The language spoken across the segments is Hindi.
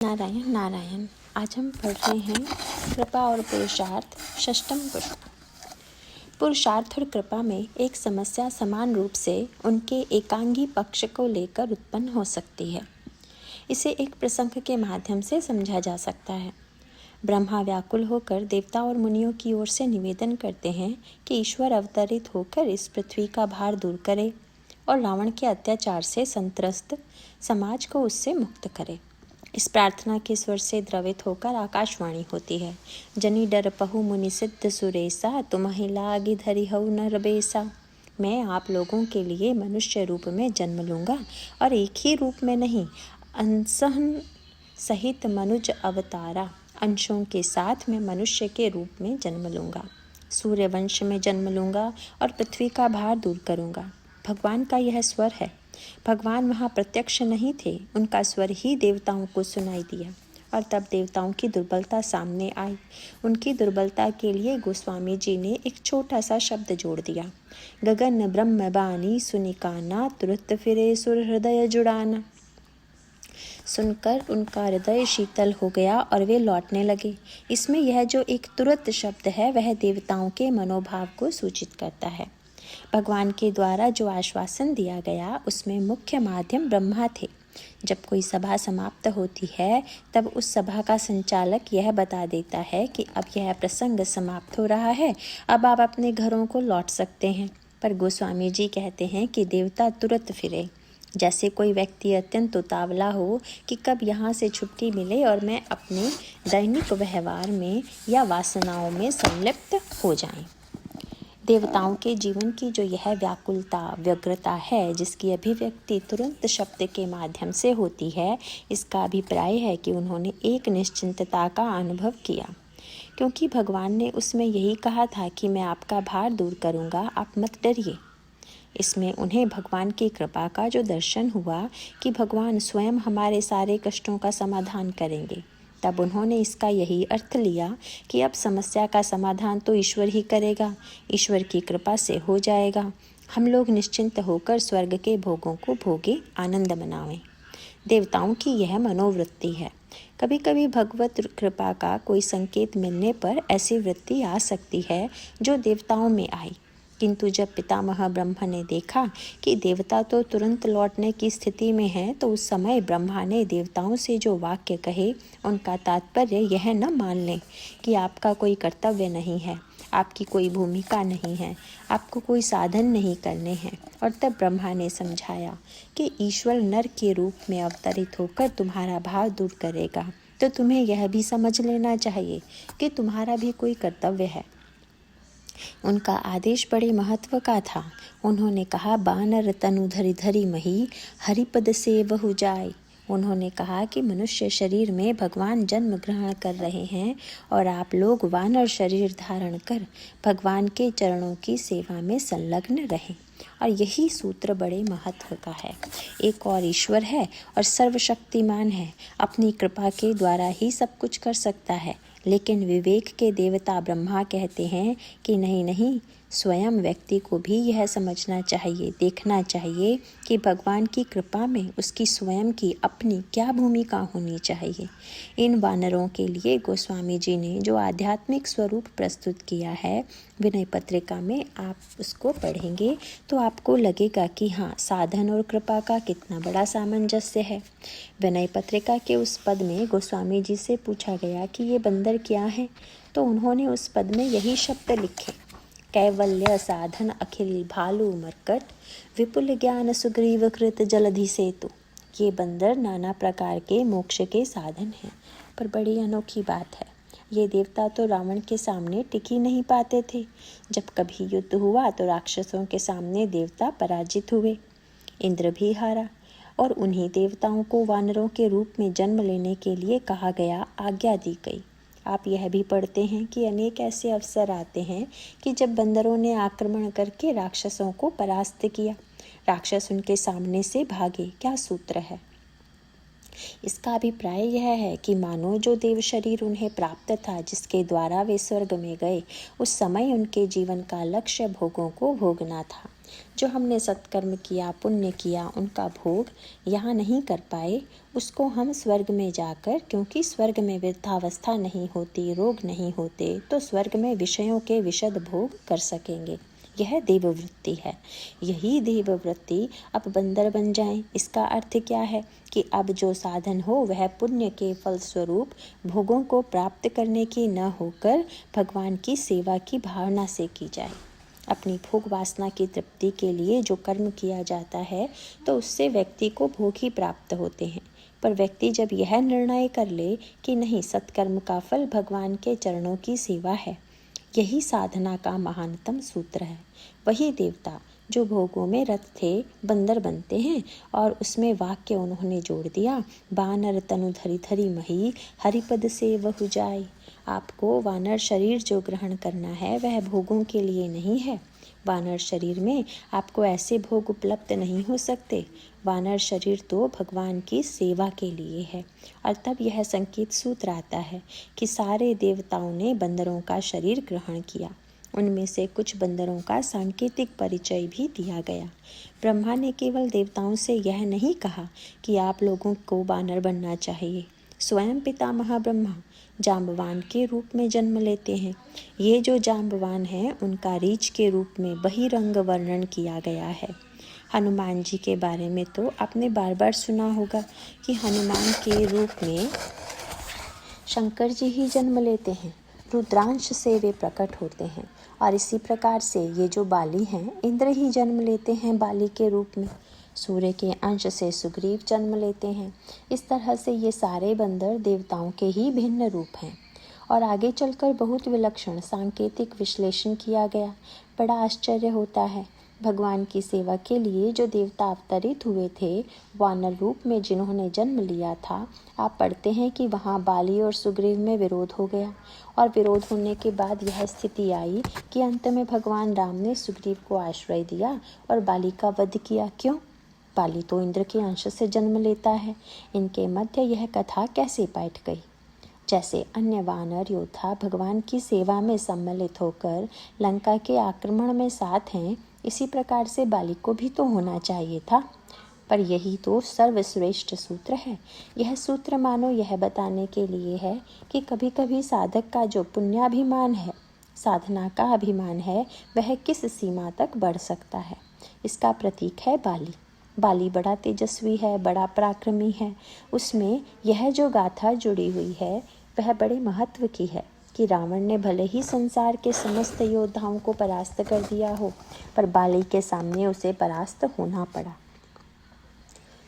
नारायण नारायण। आज हम पढ़ रहे हैं कृपा और पुरुषार्थ, षष्ठम पुष्प। पुरुषार्थ और कृपा में एक समस्या समान रूप से उनके एकांगी पक्ष को लेकर उत्पन्न हो सकती है। इसे एक प्रसंग के माध्यम से समझा जा सकता है। ब्रह्मा व्याकुल होकर देवता और मुनियों की ओर से निवेदन करते हैं कि ईश्वर अवतरित होकर इस पृथ्वी का भार दूर करे और रावण के अत्याचार से संत्रस्त समाज को उससे मुक्त करे। इस प्रार्थना के स्वर से द्रवित होकर आकाशवाणी होती है। जनी डर पहु मुनि सिद्ध सुरेसा, तुम्हें लागी धरि हऊ नर बेसा। मैं आप लोगों के लिए मनुष्य रूप में जन्म लूँगा और एक ही रूप में नहीं, अंशहन सहित मनुज अवतारा, अंशों के साथ मैं मनुष्य के रूप में जन्म लूँगा। सूर्य वंश में जन्म लूँगा और पृथ्वी का भार दूर करूँगा। भगवान का यह स्वर है। भगवान वहाँ प्रत्यक्ष नहीं थे, उनका स्वर ही देवताओं को सुनाई दिया और तब देवताओं की दुर्बलता सामने आई। उनकी दुर्बलता के लिए गोस्वामी जी ने एक छोटा सा शब्द जोड़ दिया, गगन ब्रह्म बानी सुनिकाना, तुरंत फिरे सुर हृदय जुड़ाना। सुनकर उनका हृदय शीतल हो गया और वे लौटने लगे। इसमें यह जो एक तुरंत शब्द है वह देवताओं के मनोभाव को सूचित करता है। भगवान के द्वारा जो आश्वासन दिया गया उसमें मुख्य माध्यम ब्रह्मा थे। जब कोई सभा समाप्त होती है तब उस सभा का संचालक यह बता देता है कि अब यह प्रसंग समाप्त हो रहा है, अब आप अपने घरों को लौट सकते हैं। पर गोस्वामी जी कहते हैं कि देवता तुरंत फिरे, जैसे कोई व्यक्ति अत्यंत उतावला हो कि कब यहाँ से छुट्टी मिले और मैं अपने दैनिक व्यवहार में या वासनाओं में संलिप्त हो जाएं। देवताओं के जीवन की जो यह व्याकुलता, व्यग्रता है, जिसकी अभिव्यक्ति तुरंत शब्द के माध्यम से होती है, इसका अभिप्राय है कि उन्होंने एक निश्चिंतता का अनुभव किया, क्योंकि भगवान ने उसमें यही कहा था कि मैं आपका भार दूर करूँगा, आप मत डरिए। इसमें उन्हें भगवान की कृपा का जो दर्शन हुआ कि भगवान स्वयं हमारे सारे कष्टों का समाधान करेंगे, तब उन्होंने इसका यही अर्थ लिया कि अब समस्या का समाधान तो ईश्वर ही करेगा, ईश्वर की कृपा से हो जाएगा। हम लोग निश्चिंत होकर स्वर्ग के भोगों को भोगे, आनंद मनावें। देवताओं की यह मनोवृत्ति है। कभी कभी भगवत कृपा का कोई संकेत मिलने पर ऐसी वृत्ति आ सकती है जो देवताओं में आई, किंतु जब पितामह ब्रह्मा ने देखा कि देवता तो तुरंत लौटने की स्थिति में हैं, तो उस समय ब्रह्मा ने देवताओं से जो वाक्य कहे उनका तात्पर्य यह न मान लें कि आपका कोई कर्तव्य नहीं है, आपकी कोई भूमिका नहीं है, आपको कोई साधन नहीं करने हैं। और तब ब्रह्मा ने समझाया कि ईश्वर नर के रूप में अवतरित होकर तुम्हारा भाव दूर करेगा, तो तुम्हें यह भी समझ लेना चाहिए कि तुम्हारा भी कोई कर्तव्य है। उनका आदेश बड़े महत्व का था। उन्होंने कहा, बानर तनु धरि धरि मही, हरिपद से बहु जाय। उन्होंने कहा कि मनुष्य शरीर में भगवान जन्म ग्रहण कर रहे हैं और आप लोग वानर शरीर धारण कर भगवान के चरणों की सेवा में संलग्न रहें। और यही सूत्र बड़े महत्व का है। एक और ईश्वर है और सर्वशक्तिमान है, अपनी कृपा के द्वारा ही सब कुछ कर सकता है। लेकिन विवेक के देवता ब्रह्मा कहते हैं कि नहीं नहीं, स्वयं व्यक्ति को भी यह समझना चाहिए, देखना चाहिए कि भगवान की कृपा में उसकी स्वयं की अपनी क्या भूमिका होनी चाहिए। इन वानरों के लिए गोस्वामी जी ने जो आध्यात्मिक स्वरूप प्रस्तुत किया है, विनय पत्रिका में आप उसको पढ़ेंगे तो आपको लगेगा कि हाँ, साधन और कृपा का कितना बड़ा सामंजस्य है। विनय पत्रिका के उस पद में गोस्वामी जी से पूछा गया कि ये बंदर क्या है, तो उन्होंने उस पद में यही शब्द लिखे, कैवल्य साधन अखिल भालू मरकट, विपुल ज्ञान सुग्रीव कृत जलधि सेतु। ये बंदर नाना प्रकार के मोक्ष के साधन हैं। पर बड़ी अनोखी बात है, ये देवता तो रावण के सामने टिक ही नहीं पाते थे। जब कभी युद्ध हुआ तो राक्षसों के सामने देवता पराजित हुए, इंद्र भी हारा और उन्हीं देवताओं को वानरों के रूप में जन्म लेने के लिए कहा गया, आज्ञा दी गई। आप यह भी पढ़ते हैं कि अनेक ऐसे अवसर आते हैं कि जब बंदरों ने आक्रमण करके राक्षसों को परास्त किया, राक्षस उनके सामने से भागे। क्या सूत्र है? इसका अभिप्राय यह है कि मानो जो देव शरीर उन्हें प्राप्त था, जिसके द्वारा वे स्वर्ग में गए, उस समय उनके जीवन का लक्ष्य भोगों को भोगना था। जो हमने सत्कर्म किया, पुण्य किया, उनका भोग यहाँ नहीं कर पाए, उसको हम स्वर्ग में जाकर, क्योंकि स्वर्ग में वृद्धावस्था नहीं होती, रोग नहीं होते, तो स्वर्ग में विषयों के विशद भोग कर सकेंगे। यह देववृत्ति है। यही देववृत्ति अब बंदर बन जाएं। इसका अर्थ क्या है कि अब जो साधन हो वह पुण्य के फलस्वरूप भोगों को प्राप्त करने की न होकर भगवान की सेवा की भावना से की जाए। अपनी भोग वासना की तृप्ति के लिए जो कर्म किया जाता है तो उससे व्यक्ति को भोग ही प्राप्त होते हैं। पर व्यक्ति जब यह निर्णय कर ले कि नहीं, सत्कर्म का फल भगवान के चरणों की सेवा है, यही साधना का महानतम सूत्र है। वही देवता जो भोगों में रत थे बंदर बनते हैं, और उसमें वाक्य उन्होंने जोड़ दिया, बानर तनु धरी धरी मही हरिपद से वह जाए। आपको वानर शरीर जो ग्रहण करना है वह भोगों के लिए नहीं है। वानर शरीर में आपको ऐसे भोग उपलब्ध नहीं हो सकते। वानर शरीर तो भगवान की सेवा के लिए है। और तब यह संकेत सूत्र आता है कि सारे देवताओं ने बंदरों का शरीर ग्रहण किया। उनमें से कुछ बंदरों का सांकेतिक परिचय भी दिया गया। ब्रह्मा ने केवल देवताओं से यह नहीं कहा कि आप लोगों को वानर बनना चाहिए। स्वयं पितामह ब्रह्मा जाम्बवान के रूप में जन्म लेते हैं। ये जो जाम्बवान हैं उनका रीछ के रूप में बहिरंग वर्णन किया गया है। हनुमान जी के बारे में तो आपने बार बार सुना होगा कि हनुमान के रूप में शंकर जी ही जन्म लेते हैं, रुद्रांश से वे प्रकट होते हैं। और इसी प्रकार से ये जो बाली हैं, इंद्र ही जन्म लेते हैं बाली के रूप में। सूर्य के अंश से सुग्रीव जन्म लेते हैं। इस तरह से ये सारे बंदर देवताओं के ही भिन्न रूप हैं। और आगे चलकर बहुत विलक्षण सांकेतिक विश्लेषण किया गया। बड़ा आश्चर्य होता है, भगवान की सेवा के लिए जो देवता अवतरित हुए थे, वानर रूप में जिन्होंने जन्म लिया था, आप पढ़ते हैं कि वहाँ बाली और सुग्रीव में विरोध हो गया। और विरोध होने के बाद यह स्थिति आई कि अंत में भगवान राम ने सुग्रीव को आश्रय दिया और बाली का वध किया। क्यों? बाली तो इंद्र के अंश से जन्म लेता है। इनके मध्य यह कथा कैसे बैठ गई? जैसे अन्य वानर योद्धा भगवान की सेवा में सम्मिलित होकर लंका के आक्रमण में साथ हैं, इसी प्रकार से बाली को भी तो होना चाहिए था। पर यही तो सर्वश्रेष्ठ सूत्र है। यह सूत्र मानो यह बताने के लिए है कि कभी कभी साधक का जो पुण्याभिमान है, साधना का अभिमान है, वह किस सीमा तक बढ़ सकता है। इसका प्रतीक है बाली। बाली बड़ा तेजस्वी है, बड़ा पराक्रमी है। उसमें यह जो गाथा जुड़ी हुई है वह बड़े महत्व की है कि रावण ने भले ही संसार के समस्त योद्धाओं को परास्त कर दिया हो, पर बाली के सामने उसे परास्त होना पड़ा।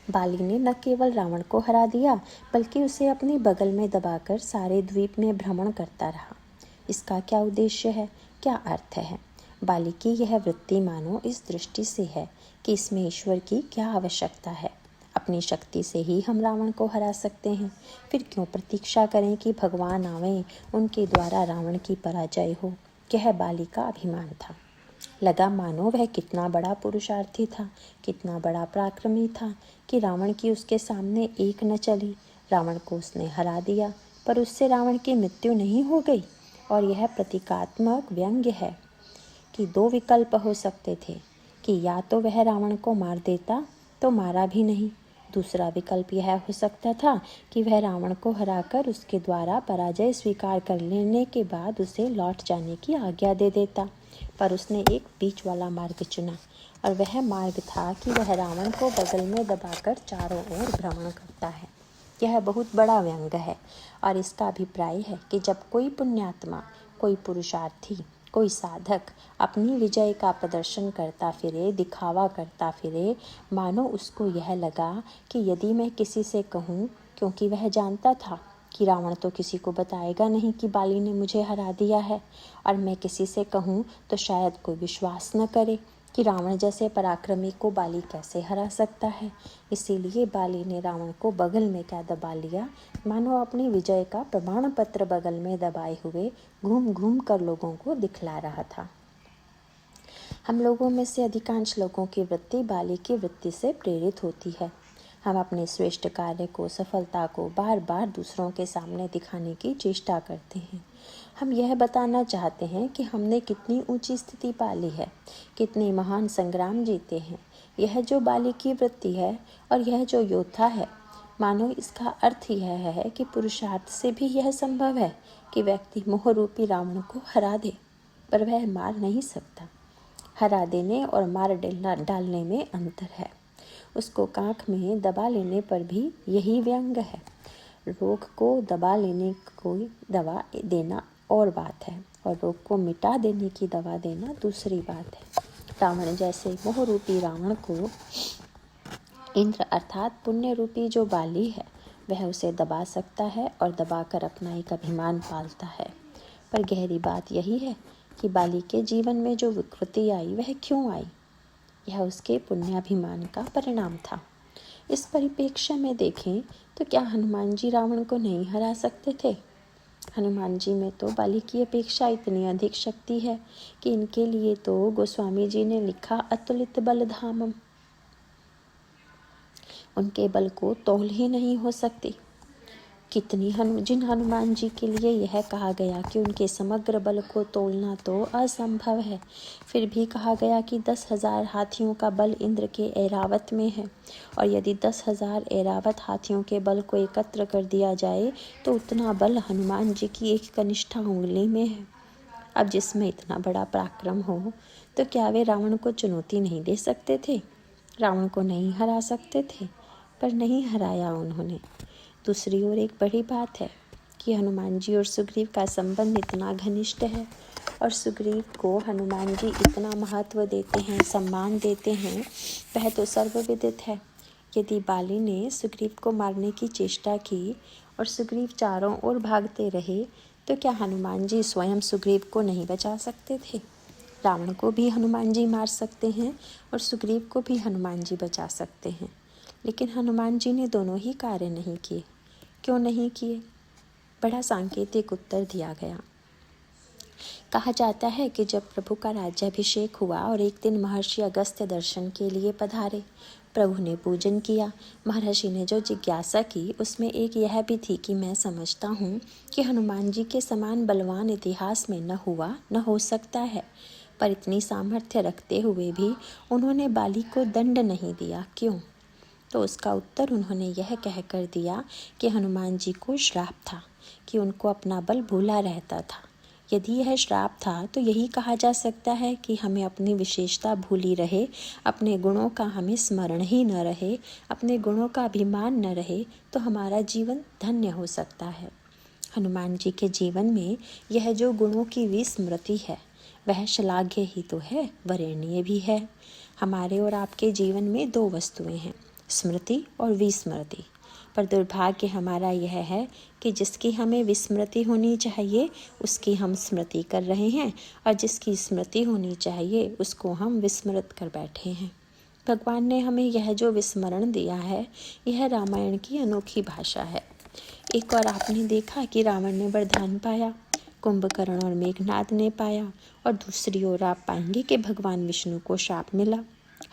बाली ने न केवल रावण को हरा दिया, बल्कि उसे अपनी बगल में दबाकर सारे द्वीप में भ्रमण करता रहा। इसका क्या उद्देश्य है, क्या अर्थ है? बाली की यह वृत्ति मानो इस दृष्टि से है कि इसमें ईश्वर की क्या आवश्यकता है। अपनी शक्ति से ही हम रावण को हरा सकते हैं, फिर क्यों प्रतीक्षा करें कि भगवान आवें, उनके द्वारा रावण की पराजय हो। यह बाली का अभिमान था। लगा मानो वह कितना बड़ा पुरुषार्थी था, कितना बड़ा पराक्रमी था कि रावण की उसके सामने एक न चली। रावण को उसने हरा दिया, पर उससे रावण की मृत्यु नहीं हो गई। और यह प्रतीकात्मक व्यंग्य है कि दो विकल्प हो सकते थे कि या तो वह रावण को मार देता तो मारा भी नहीं, दूसरा विकल्प यह हो सकता था कि वह रावण को हराकर उसके द्वारा पराजय स्वीकार कर लेने के बाद उसे लौट जाने की आज्ञा दे देता। पर उसने एक बीच वाला मार्ग चुना, और वह मार्ग था कि वह रावण को बगल में दबाकर चारों ओर भ्रमण करता है। यह बहुत बड़ा व्यंग है, और इसका अभिप्राय है कि जब कोई पुण्यात्मा, कोई पुरुषार्थी, कोई साधक अपनी विजय का प्रदर्शन करता फिरे, दिखावा करता फिरे, मानो उसको यह लगा कि यदि मैं किसी से कहूँ, क्योंकि वह जानता था कि रावण तो किसी को बताएगा नहीं कि बाली ने मुझे हरा दिया है, और मैं किसी से कहूँ तो शायद कोई विश्वास न करे कि रावण जैसे पराक्रमी को बाली कैसे हरा सकता है। इसीलिए बाली ने रावण को बगल में क्या दबा लिया, मानो अपनी विजय का प्रमाण पत्र बगल में दबाए हुए घूम घूम कर लोगों को दिखला रहा था। हम लोगों में से अधिकांश लोगों की वृत्ति बाली की वृत्ति से प्रेरित होती है। हम अपने श्रेष्ठ कार्य को, सफलता को बार बार दूसरों के सामने दिखाने की चेष्टा करते हैं। हम यह बताना चाहते हैं कि हमने कितनी ऊंची स्थिति पाली है, कितने महान संग्राम जीते हैं। यह जो बाली की वृत्ति है और यह जो योद्धा है, मानो इसका अर्थ यह है कि पुरुषार्थ से भी यह संभव है कि व्यक्ति मोह रूपी रावण को हरा दे, पर वह मार नहीं सकता। हरा देने और मार डालने में अंतर है। उसको कांख में दबा लेने पर भी यही व्यंग है। रोग को दबा लेने को दवा देना और बात है, और रोग को मिटा देने की दवा देना दूसरी बात है। रावण जैसे मोह रूपी रावण को इंद्र अर्थात पुण्य रूपी जो बाली है, वह उसे दबा सकता है और दबाकर अपना एक अभिमान पालता है। पर गहरी बात यही है कि बाली के जीवन में जो विकृति आई, वह क्यों आई? यह उसके पुण्याभिमान का परिणाम था। इस परिप्रेक्ष्य में देखें तो क्या हनुमान जी रावण को नहीं हरा सकते थे? हनुमान जी में तो बाली की अपेक्षा इतनी अधिक शक्ति है कि इनके लिए तो गोस्वामी जी ने लिखा अतुलित बलधामम। उनके बल को तौल ही नहीं हो सकती। जिन हनुमान जी के लिए यह कहा गया कि उनके समग्र बल को तोलना तो असंभव है, फिर भी कहा गया कि 10,000 हाथियों का बल इंद्र के ऐरावत में है, और यदि 10,000 ऐरावत हाथियों के बल को एकत्र कर दिया जाए तो उतना बल हनुमान जी की एक कनिष्ठा उंगली में है। अब जिसमें इतना बड़ा पराक्रम हो, तो क्या वे रावण को चुनौती नहीं दे सकते थे? रावण को नहीं हरा सकते थे? पर नहीं हराया उन्होंने। दूसरी ओर एक बड़ी बात है कि हनुमान जी और सुग्रीव का संबंध इतना घनिष्ठ है, और सुग्रीव को हनुमान जी इतना महत्व देते हैं, सम्मान देते हैं, वह तो सर्वविदित है। यदि बाली ने सुग्रीव को मारने की चेष्टा की और सुग्रीव चारों ओर भागते रहे, तो क्या हनुमान जी स्वयं सुग्रीव को नहीं बचा सकते थे? रावण को भी हनुमान जी मार सकते हैं और सुग्रीव को भी हनुमान जी बचा सकते हैं, लेकिन हनुमान जी ने दोनों ही कार्य नहीं किए। क्यों नहीं किए? बड़ा सांकेतिक उत्तर दिया गया। कहा जाता है कि जब प्रभु का राज्याभिषेक हुआ और एक दिन महर्षि अगस्त्य दर्शन के लिए पधारे, प्रभु ने पूजन किया। महर्षि ने जो जिज्ञासा की उसमें एक यह भी थी कि मैं समझता हूँ कि हनुमान जी के समान बलवान इतिहास में न हुआ न हो सकता है, पर इतनी सामर्थ्य रखते हुए भी उन्होंने बाली को दंड नहीं दिया, क्यों? तो उसका उत्तर उन्होंने यह कहकर दिया कि हनुमान जी को श्राप था कि उनको अपना बल भूला रहता था। यदि यह श्राप था तो यही कहा जा सकता है कि हमें अपनी विशेषता भूली रहे, अपने गुणों का हमें स्मरण ही न रहे, अपने गुणों का अभिमान न रहे, तो हमारा जीवन धन्य हो सकता है। हनुमान जी के जीवन में यह जो गुणों की विस्मृति है, वह श्लाघ्य ही तो है, वरेण्य भी है। हमारे और आपके जीवन में दो वस्तुएं हैं, स्मृति और विस्मृति। पर दुर्भाग्य हमारा यह है कि जिसकी हमें विस्मृति होनी चाहिए उसकी हम स्मृति कर रहे हैं, और जिसकी स्मृति होनी चाहिए उसको हम विस्मृत कर बैठे हैं। भगवान ने हमें यह जो विस्मरण दिया है, यह रामायण की अनोखी भाषा है। एक और आपने देखा कि रावण ने वरदान पाया, कुंभकर्ण और मेघनाद ने पाया, और दूसरी ओर आप पाएंगे कि भगवान विष्णु को श्राप मिला,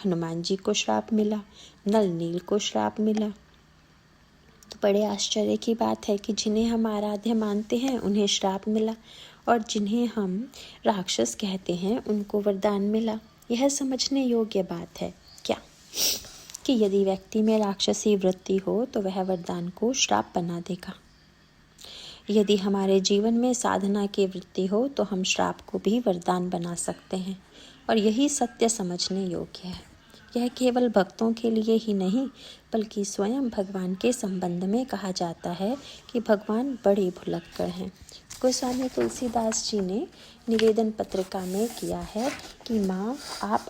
हनुमान जी को श्राप मिला, नल नील को श्राप मिला। तो बड़े आश्चर्य की बात है कि जिन्हें हम आराध्य मानते हैं उन्हें श्राप मिला, और जिन्हें हम राक्षस कहते हैं उनको वरदान मिला। यह समझने योग्य बात है क्या कि यदि व्यक्ति में राक्षसी वृत्ति हो तो वह वरदान को श्राप बना देगा। यदि हमारे जीवन में साधना की वृत्ति हो तो हम श्राप को भी वरदान बना सकते हैं, और यही सत्य समझने योग्य है। यह केवल भक्तों के लिए ही नहीं बल्कि स्वयं भगवान के संबंध में कहा जाता है कि भगवान बड़े भुलक्कड़ हैं। गोस्वामी तुलसीदास जी ने निवेदन पत्रिका में किया है कि माँ आप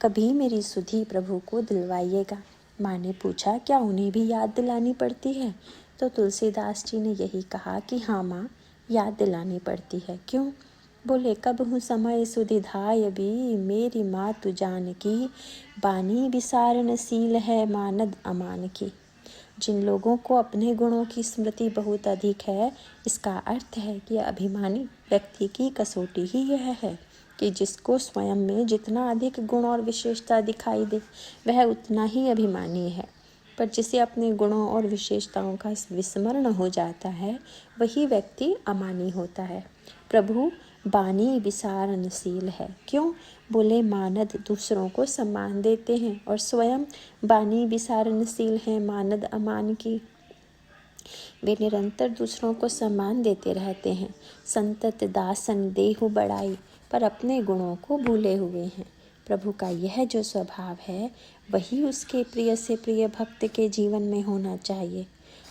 कभी मेरी सुधि प्रभु को दिलवाइएगा। माँ ने पूछा क्या उन्हें भी याद दिलानी पड़ती है? तो तुलसीदास जी ने यही कहा कि हाँ माँ, याद दिलानी पड़ती है। क्यों? बोले कब हूँ समय सुधिधाय भी, मेरी माँ तू जान की, बानी विसारण सील है मानद अमान की। जिन लोगों को अपने गुणों की स्मृति बहुत अधिक है, इसका अर्थ है कि अभिमानी व्यक्ति की कसौटी ही यह है कि जिसको स्वयं में जितना अधिक गुण और विशेषता दिखाई दे वह उतना ही अभिमानी है। पर जिसे अपने गुणों और विशेषताओं का विस्मरण हो जाता है वही व्यक्ति अमानी होता है। प्रभु बानी विसारणशील है। क्यों? बोले मानद दूसरों को सम्मान देते हैं और स्वयं बानी विसारणशील हैं मानद अमान की। वे निरंतर दूसरों को सम्मान देते रहते हैं, संतत दासन देहु बड़ाई, पर अपने गुणों को भूले हुए हैं। प्रभु का यह जो स्वभाव है वही उसके प्रिय से प्रिय भक्त के जीवन में होना चाहिए।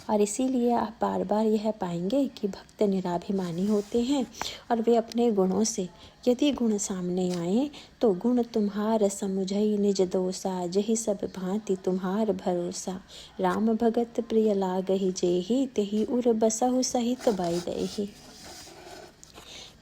और इसीलिए आप बार बार यह पाएंगे कि भक्त निराभिमानी होते हैं और वे अपने गुणों से, यदि गुण सामने आए तो गुण तुम्हार समुझई निज दोषा, जही सब भांति तुम्हार भरोसा, राम भगत प्रिय लागहि जेहि, तेहि उर बसहु सहित बैदेहि।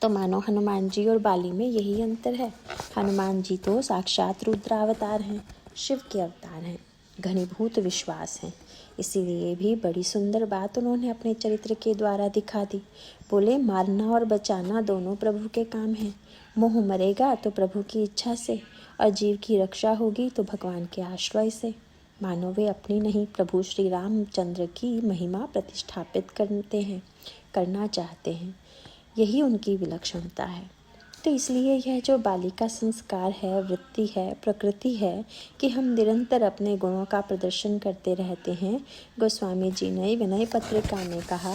तो मानो हनुमान जी और बाली में यही अंतर है। हनुमान जी तो साक्षात रुद्रावतार हैं, शिव के अवतार हैं, घनीभूत विश्वास हैं। इसीलिए भी बड़ी सुंदर बात उन्होंने अपने चरित्र के द्वारा दिखा दी। बोले मारना और बचाना दोनों प्रभु के काम हैं। मोह मरेगा तो प्रभु की इच्छा से, और जीव की रक्षा होगी तो भगवान के आश्रय से। मानो वे अपनी नहीं, प्रभु श्री रामचंद्र की महिमा प्रतिष्ठापित करना चाहते हैं। यही उनकी विलक्षणता है। तो इसलिए यह जो बाली का संस्कार है, वृत्ति है, प्रकृति है कि हम निरंतर अपने गुणों का प्रदर्शन करते रहते हैं। गोस्वामी जी ने विनय पत्रिका में कहा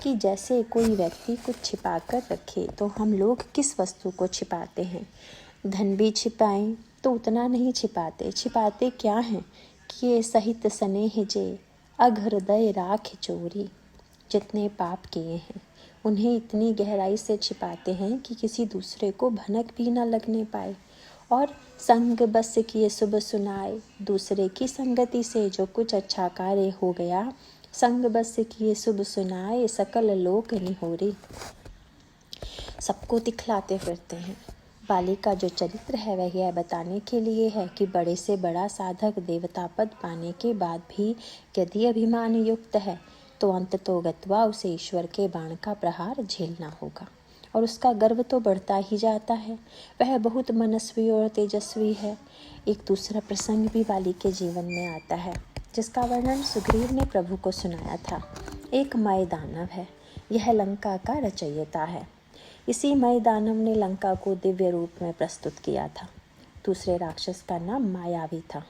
कि जैसे कोई व्यक्ति कुछ छिपा कर रखे तो हम लोग किस वस्तु को छिपाते हैं। धन भी छिपाएं तो उतना नहीं छिपाते। छिपाते क्या हैं? किए सहित स्नेह जे अघृदय राख चोरी। जितने पाप किए हैं उन्हें इतनी गहराई से छिपाते हैं कि किसी दूसरे को भनक भी न लगने पाए। और संग बस किए शुभ सुनाए, दूसरे की संगति से जो कुछ अच्छा कार्य हो गया, संग बस किए शुभ सुनाए, सकल लोक निहोरी। सबको दिखलाते फिरते हैं। बाली का जो चरित्र है वह यह बताने के लिए है कि बड़े से बड़ा साधक देवता पद पाने के बाद भी यदि अभिमान युक्त है तो अंततो गत्वा उसे ईश्वर के बाण का प्रहार झेलना होगा, और उसका गर्व तो बढ़ता ही जाता है। वह बहुत मनस्वी और तेजस्वी है। एक दूसरा प्रसंग भी बाली के जीवन में आता है जिसका वर्णन सुग्रीव ने प्रभु को सुनाया था। एक मय दानव है, यह लंका का रचयिता है। इसी मय दानव ने लंका को दिव्य रूप में प्रस्तुत किया था। दूसरे राक्षस का नाम मायावी था।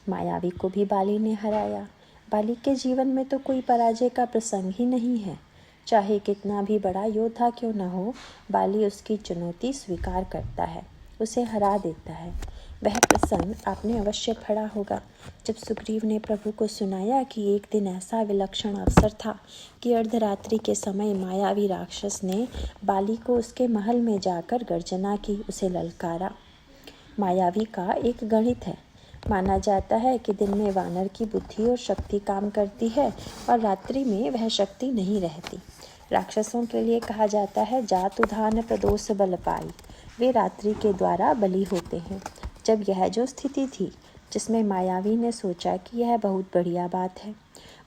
मायावी को भी बाली ने हराया। बाली के जीवन में तो कोई पराजय का प्रसंग ही नहीं है। चाहे कितना भी बड़ा योद्धा क्यों न हो, बाली उसकी चुनौती स्वीकार करता है, उसे हरा देता है। वह प्रसंग आपने अवश्य पढ़ा होगा जब सुग्रीव ने प्रभु को सुनाया कि एक दिन ऐसा विलक्षण अवसर था कि अर्धरात्रि के समय मायावी राक्षस ने बाली को उसके महल में जाकर गर्जना की, उसे ललकारा। मायावी का एक गणित है। माना जाता है कि दिन में वानर की बुद्धि और शक्ति काम करती है और रात्रि में वह शक्ति नहीं रहती। राक्षसों के लिए कहा जाता है जातु धान प्रदोष बल पाई। वे रात्रि के द्वारा बली होते हैं। जब यह जो स्थिति थी जिसमें मायावी ने सोचा कि यह बहुत बढ़िया बात है,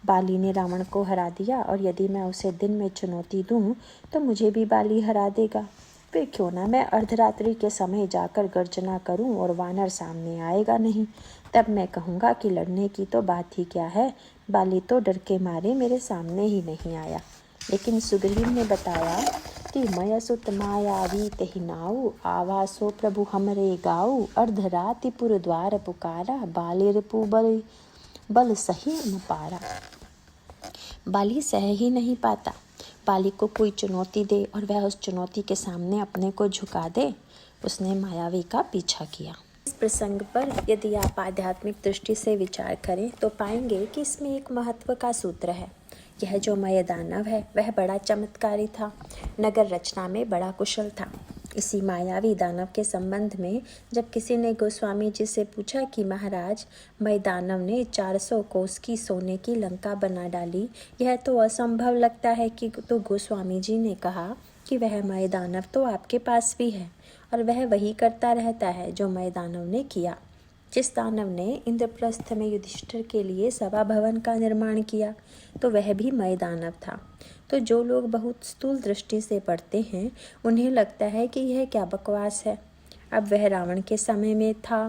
बाली ने रावण को हरा दिया और यदि मैं उसे दिन में चुनौती दूं तो मुझे भी बाली हरा देगा, फिर क्यों ना मैं अर्धरात्रि के समय जाकर गर्जना करूं और वानर सामने आएगा नहीं। तब मैं कहूँगा कि लड़ने की तो बात ही क्या है, बाली तो डर के मारे मेरे सामने ही नहीं आया। लेकिन सुग्रीव ने बताया कि मय सुत मायावी तेहि नाऊ, आवासो प्रभु हमरे गाऊ, अर्धराति पुर द्वार पुकारा, बाली रिपु बल सही न पारा। बाली सह ही नहीं पाता। बाली को कोई चुनौती दे और वह उस चुनौती के सामने अपने को झुका दे। उसने मायावी का पीछा किया। इस प्रसंग पर यदि आप आध्यात्मिक दृष्टि से विचार करें तो पाएंगे कि इसमें एक महत्व का सूत्र है। यह जो मय दानव है वह बड़ा चमत्कारी था, नगर रचना में बड़ा कुशल था। इसी मायावी दानव के संबंध में जब किसी ने गोस्वामी जी से पूछा कि महाराज, मय दानव ने 400 कोस की सोने की लंका बना डाली, यह तो असंभव लगता है कि, तो गोस्वामी जी ने कहा कि वह मय दानव तो आपके पास भी है और वह वही करता रहता है जो मय दानव ने किया। जिस दानव ने इंद्रप्रस्थ में युधिष्ठिर के लिए सभा भवन का निर्माण किया तो वह भी मय दानव था। तो जो लोग बहुत स्थूल दृष्टि से पढ़ते हैं उन्हें लगता है कि यह क्या बकवास है। अब वह रावण के समय में था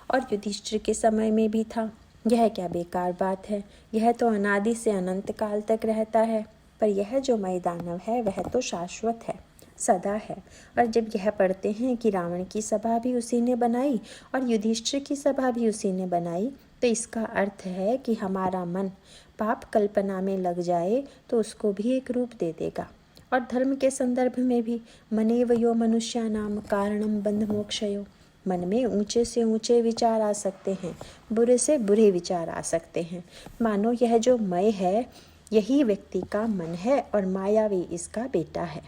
और युधिष्ठिर के समय में भी था। यह क्या बेकार बात है, यह तो अनादि से अनंत काल तक रहता है। पर यह जो मय दानव है वह तो शाश्वत है, सदा है। और जब यह पढ़ते हैं कि रावण की सभा भी उसी ने बनाई और युधिष्ठिर की सभा भी उसी ने बनाई, तो इसका अर्थ है कि हमारा मन पाप कल्पना में लग जाए तो उसको भी एक रूप दे देगा। और धर्म के संदर्भ में भी मनेव यो मनुष्यानाम कारणम बंध मोक्षयो, मन में ऊंचे से ऊंचे विचार आ सकते हैं, बुरे से बुरे विचार आ सकते हैं। मानो यह जो मय है यही व्यक्ति का मन है और मायावी इसका बेटा है।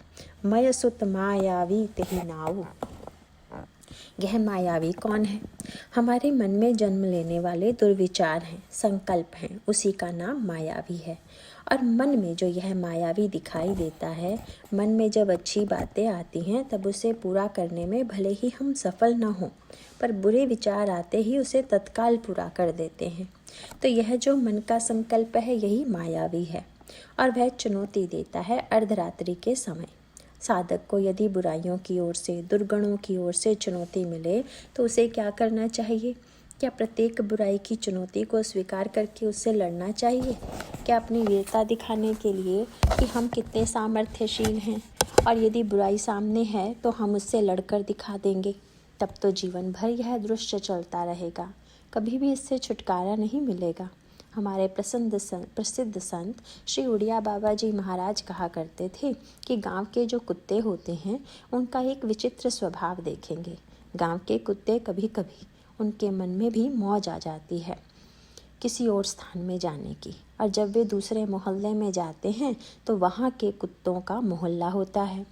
मय सुत मायावी तेहि नाउ। यह मायावी कौन है? हमारे मन में जन्म लेने वाले दुर्विचार हैं, संकल्प हैं, उसी का नाम मायावी है। और मन में जो यह मायावी दिखाई देता है, मन में जब अच्छी बातें आती हैं तब उसे पूरा करने में भले ही हम सफल न हों, पर बुरे विचार आते ही उसे तत्काल पूरा कर देते हैं। तो यह जो मन का संकल्प है यही मायावी है और वह चुनौती देता है अर्धरात्रि के समय। साधक को यदि बुराइयों की ओर से, दुर्गुणों की ओर से चुनौती मिले तो उसे क्या करना चाहिए? क्या प्रत्येक बुराई की चुनौती को स्वीकार करके उससे लड़ना चाहिए? क्या अपनी वीरता दिखाने के लिए कि हम कितने सामर्थ्यशील हैं, और यदि बुराई सामने है तो हम उससे लड़कर दिखा देंगे, तब तो जीवन भर यह दृश्य चलता रहेगा, कभी भी इससे छुटकारा नहीं मिलेगा। हमारे प्रसिद्ध संत श्री उड़िया बाबा जी महाराज कहा करते थे कि गांव के जो कुत्ते होते हैं उनका एक विचित्र स्वभाव देखेंगे। गांव के कुत्ते कभी कभी उनके मन में भी मौज आ जाती है किसी और स्थान में जाने की, और जब वे दूसरे मोहल्ले में जाते हैं तो वहाँ के कुत्तों का मोहल्ला होता है,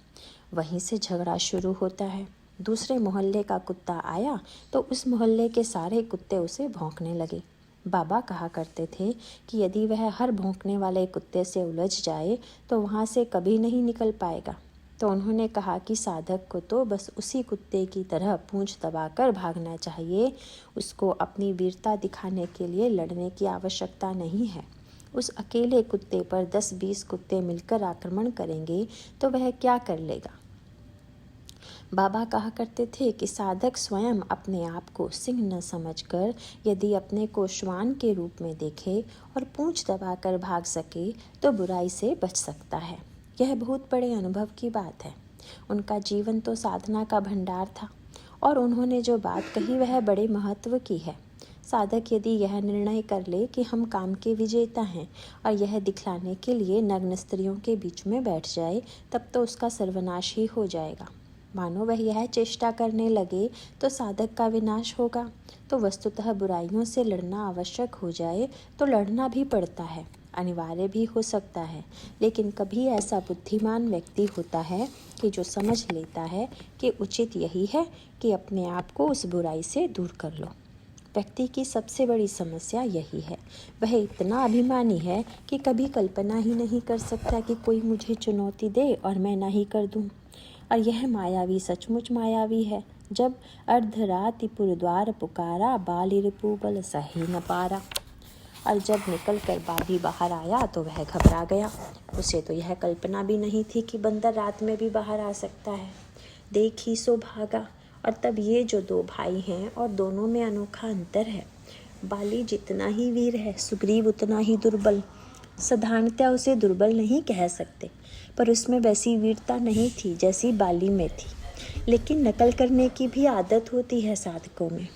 वहीं से झगड़ा शुरू होता है। दूसरे मोहल्ले का कुत्ता आया तो उस मोहल्ले के सारे कुत्ते उसे भौंकने लगे। बाबा कहा करते थे कि यदि वह हर भौंकने वाले कुत्ते से उलझ जाए तो वहाँ से कभी नहीं निकल पाएगा। तो उन्होंने कहा कि साधक को तो बस उसी कुत्ते की तरह पूंछ दबाकर भागना चाहिए, उसको अपनी वीरता दिखाने के लिए लड़ने की आवश्यकता नहीं है। उस अकेले कुत्ते पर 10-20 कुत्ते मिलकर आक्रमण करेंगे तो वह क्या कर लेगा। बाबा कहा करते थे कि साधक स्वयं अपने आप को सिंह न समझकर यदि अपने को श्वान के रूप में देखे और पूंछ दबाकर भाग सके तो बुराई से बच सकता है। यह बहुत बड़े अनुभव की बात है। उनका जीवन तो साधना का भंडार था और उन्होंने जो बात कही वह बड़े महत्व की है। साधक यदि यह निर्णय कर ले कि हम काम के विजेता हैं और यह दिखलाने के लिए नग्न स्त्रियों के बीच में बैठ जाए, तब तो उसका सर्वनाश ही हो जाएगा। मानो वह यह चेष्टा करने लगे तो साधक का विनाश होगा। तो वस्तुतः बुराइयों से लड़ना आवश्यक हो जाए तो लड़ना भी पड़ता है, अनिवार्य भी हो सकता है। लेकिन कभी ऐसा बुद्धिमान व्यक्ति होता है कि जो समझ लेता है कि उचित यही है कि अपने आप को उस बुराई से दूर कर लो। व्यक्ति की सबसे बड़ी समस्या यही है, वह इतना अभिमानी है कि कभी कल्पना ही नहीं कर सकता कि कोई मुझे चुनौती दे और मैं ना ही कर दूं। और यह मायावी सचमुच मायावी है। जब अर्धराति पुरद्वार पुकारा, बालिरिपु बल सही न पारा। और जब निकल कर बाली बाहर आया तो वह घबरा गया। उसे तो यह कल्पना भी नहीं थी कि बंदर रात में भी बाहर आ सकता है। देखी सो भागा। और तब ये जो दो भाई हैं और दोनों में अनोखा अंतर है। बाली जितना ही वीर है, सुग्रीव उतना ही दुर्बल। साधारणतया उसे दुर्बल नहीं कह सकते, पर उसमें वैसी वीरता नहीं थी जैसी बाली में थी। लेकिन नकल करने की भी आदत होती है साधकों में।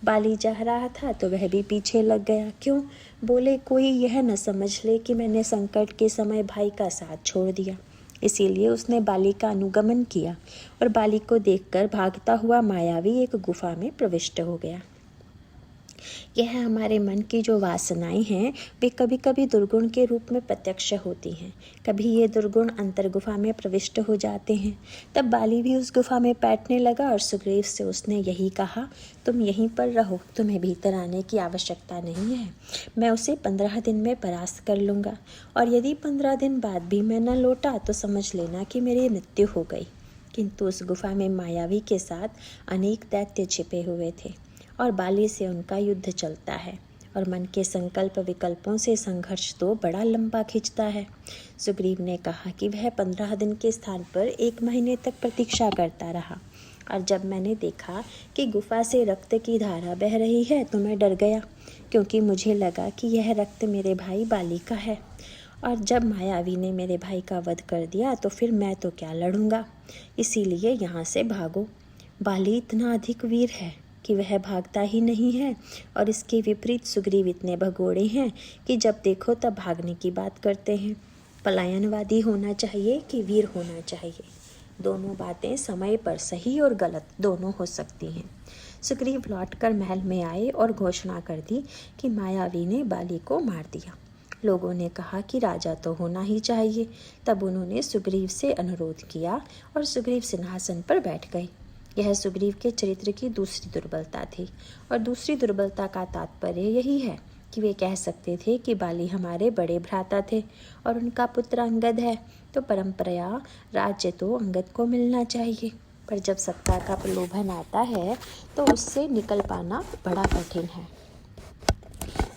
बाली जा रहा था तो वह भी पीछे लग गया। क्यों? बोले कोई यह न समझ ले कि मैंने संकट के समय भाई का साथ छोड़ दिया। इसीलिए उसने बाली का अनुगमन किया और बाली को देखकर भागता हुआ मायावी एक गुफा में प्रविष्ट हो गया। यह हमारे मन की जो वासनाएं हैं वे कभी कभी दुर्गुण के रूप में प्रत्यक्ष होती हैं। कभी ये दुर्गुण अंतर्गुफा में प्रविष्ट हो जाते हैं। तब बाली भी उस गुफा में बैठने लगा और सुग्रीव से उसने यही कहा, तुम यहीं पर रहो, तुम्हें भीतर आने की आवश्यकता नहीं है। मैं उसे 15 दिन में परास्त कर लूँगा, और यदि 15 दिन बाद भी मैं न लौटा तो समझ लेना कि मेरी मृत्यु हो गई। किंतु उस गुफा में मायावी के साथ अनेक दैत्य छिपे हुए थे और बाली से उनका युद्ध चलता है, और मन के संकल्प विकल्पों से संघर्ष तो बड़ा लंबा खिंचता है। सुग्रीव ने कहा कि वह 15 दिन के स्थान पर 1 महीने तक प्रतीक्षा करता रहा, और जब मैंने देखा कि गुफा से रक्त की धारा बह रही है तो मैं डर गया। क्योंकि मुझे लगा कि यह रक्त मेरे भाई बाली का है, और जब मायावी ने मेरे भाई का वध कर दिया तो फिर मैं तो क्या लड़ूंगा, इसीलिए यहाँ से भागो। बाली इतना अधिक वीर है कि वह भागता ही नहीं है, और इसके विपरीत सुग्रीव इतने भगोड़े हैं कि जब देखो तब भागने की बात करते हैं। पलायनवादी होना चाहिए कि वीर होना चाहिए, दोनों बातें समय पर सही और गलत दोनों हो सकती हैं। सुग्रीव लौटकर महल में आए और घोषणा कर दी कि मायावी ने बाली को मार दिया। लोगों ने कहा कि राजा तो होना ही चाहिए। तब उन्होंने सुग्रीव से अनुरोध किया और सुग्रीव सिंहासन पर बैठ गए। यह सुग्रीव के चरित्र की दूसरी दुर्बलता थी, और दूसरी दुर्बलता का तात्पर्य यही है कि वे कह सकते थे कि बाली हमारे बड़े भ्राता थे और उनका पुत्र अंगद है, तो परंपरा राज्य तो अंगद को मिलना चाहिए। पर जब सत्ता का प्रलोभन आता है तो उससे निकल पाना बड़ा कठिन है,